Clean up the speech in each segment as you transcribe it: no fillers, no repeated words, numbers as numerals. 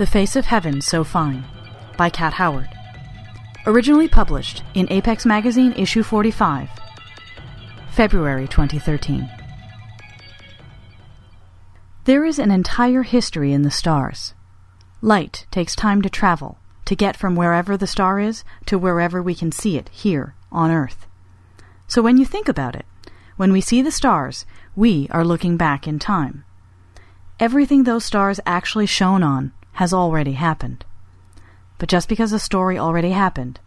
The Face of Heaven So Fine by Kat Howard. Originally published in Apex Magazine issue 45, February 2013. There is an entire history in the stars. Light takes time to travel, to get from wherever the star is to wherever we can see it here on Earth. So when you think about it, when we see the stars, we are looking back in time. Everything those stars actually shone on has already happened. But just because a story already happened,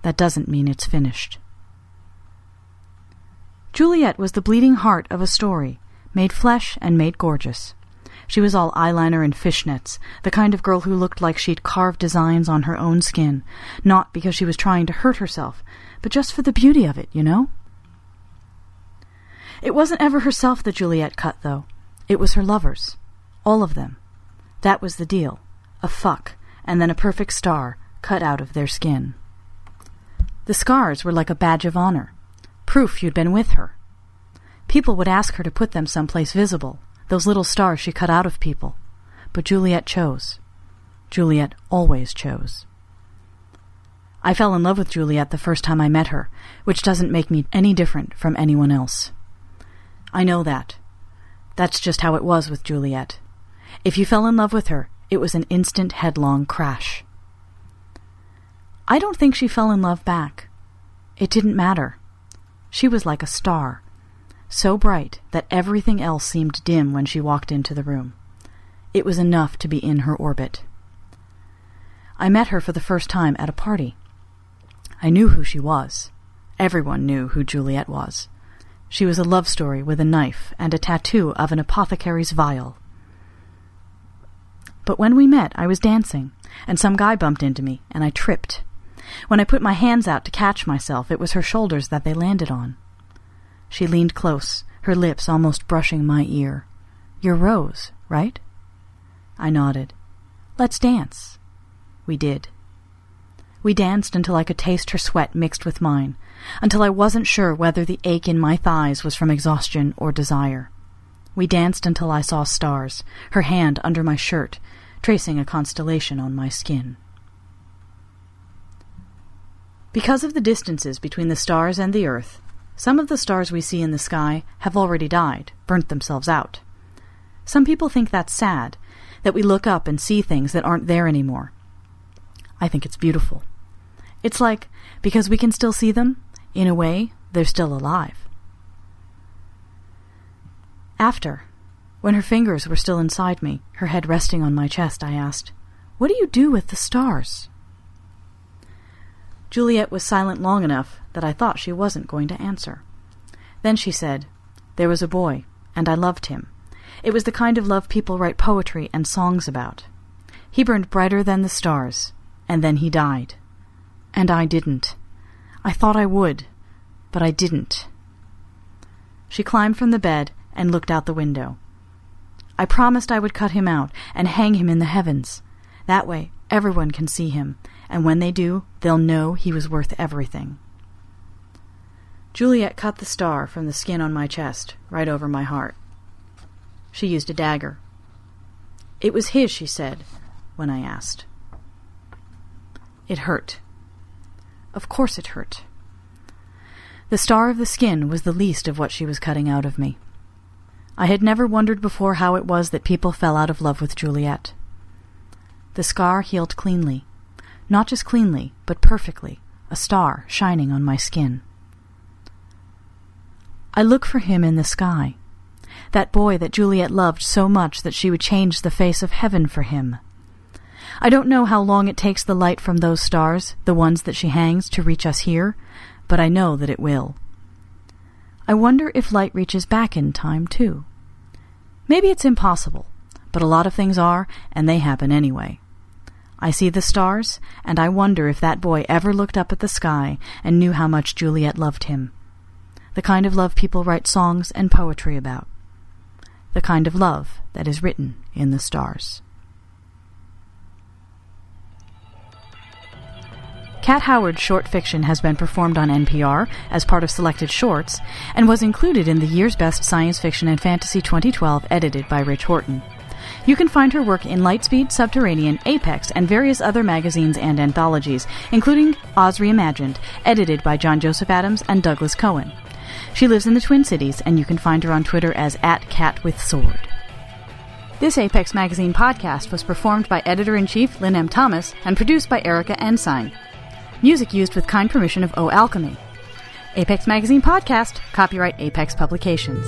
that doesn't mean it's finished. Juliet was the bleeding heart of a story, made flesh and made gorgeous. She was all eyeliner and fishnets, the kind of girl who looked like she'd carved designs on her own skin, not because she was trying to hurt herself, but just for the beauty of it, you know? It wasn't ever herself that Juliet cut, though. It was her lovers. All of them. That was the deal. A fuck, and then a perfect star cut out of their skin. The scars were like a badge of honor, proof you'd been with her. People would ask her to put them someplace visible, those little stars she cut out of people. But Juliet chose. Juliet always chose. I fell in love with Juliet the first time I met her, which doesn't make me any different from anyone else. I know that. That's just how it was with Juliet. If you fell in love with her, it was an instant headlong crash. I don't think she fell in love back. It didn't matter. She was like a star, so bright that everything else seemed dim when she walked into the room. It was enough to be in her orbit. I met her for the first time at a party. I knew who she was. Everyone knew who Juliet was. She was a love story with a knife and a tattoo of an apothecary's vial. But when we met, I was dancing, and some guy bumped into me, and I tripped. When I put my hands out to catch myself, it was her shoulders that they landed on. She leaned close, her lips almost brushing my ear. "You're Rose, right?" I nodded. "Let's dance." We did. We danced until I could taste her sweat mixed with mine, until I wasn't sure whether the ache in my thighs was from exhaustion or desire. We danced until I saw stars, her hand under my shirt, tracing a constellation on my skin. Because of the distances between the stars and the Earth, some of the stars we see in the sky have already died, burnt themselves out. Some people think that's sad, that we look up and see things that aren't there anymore. I think it's beautiful. It's like, because we can still see them, in a way, they're still alive. After, when her fingers were still inside me, her head resting on my chest, I asked, "What do you do with the stars?" Juliet was silent long enough that I thought she wasn't going to answer. Then she said, "There was a boy, and I loved him. It was the kind of love people write poetry and songs about. He burned brighter than the stars, and then he died. And I didn't. I thought I would, but I didn't." She climbed from the bed and looked out the window. "I promised I would cut him out and hang him in the heavens. That way everyone can see him, and when they do, they'll know he was worth everything." Juliet cut the star from the skin on my chest, right over my heart. She used a dagger. "It was his," she said, when I asked. It hurt. Of course it hurt. The star of the skin was the least of what she was cutting out of me. I had never wondered before how it was that people fell out of love with Juliet. The scar healed cleanly. Not just cleanly, but perfectly, a star shining on my skin. I look for him in the sky, that boy that Juliet loved so much that she would change the face of heaven for him. I don't know how long it takes the light from those stars, the ones that she hangs, to reach us here, but I know that it will. I wonder if light reaches back in time, too. Maybe it's impossible, but a lot of things are, and they happen anyway. I see the stars, and I wonder if that boy ever looked up at the sky and knew how much Juliet loved him. The kind of love people write songs and poetry about. The kind of love that is written in the stars. Kat Howard's short fiction has been performed on NPR as part of Selected Shorts and was included in the Year's Best Science Fiction and Fantasy 2012 edited by Rich Horton. You can find her work in Lightspeed, Subterranean, Apex, and various other magazines and anthologies, including Oz Reimagined, edited by John Joseph Adams and Douglas Cohen. She lives in the Twin Cities, and you can find her on Twitter as @CatWithSword. This Apex Magazine podcast was performed by Editor-in-Chief Lynn M. Thomas and produced by Erica Ensign. Music used with kind permission of O Alchemy. Apex Magazine Podcast, copyright Apex Publications.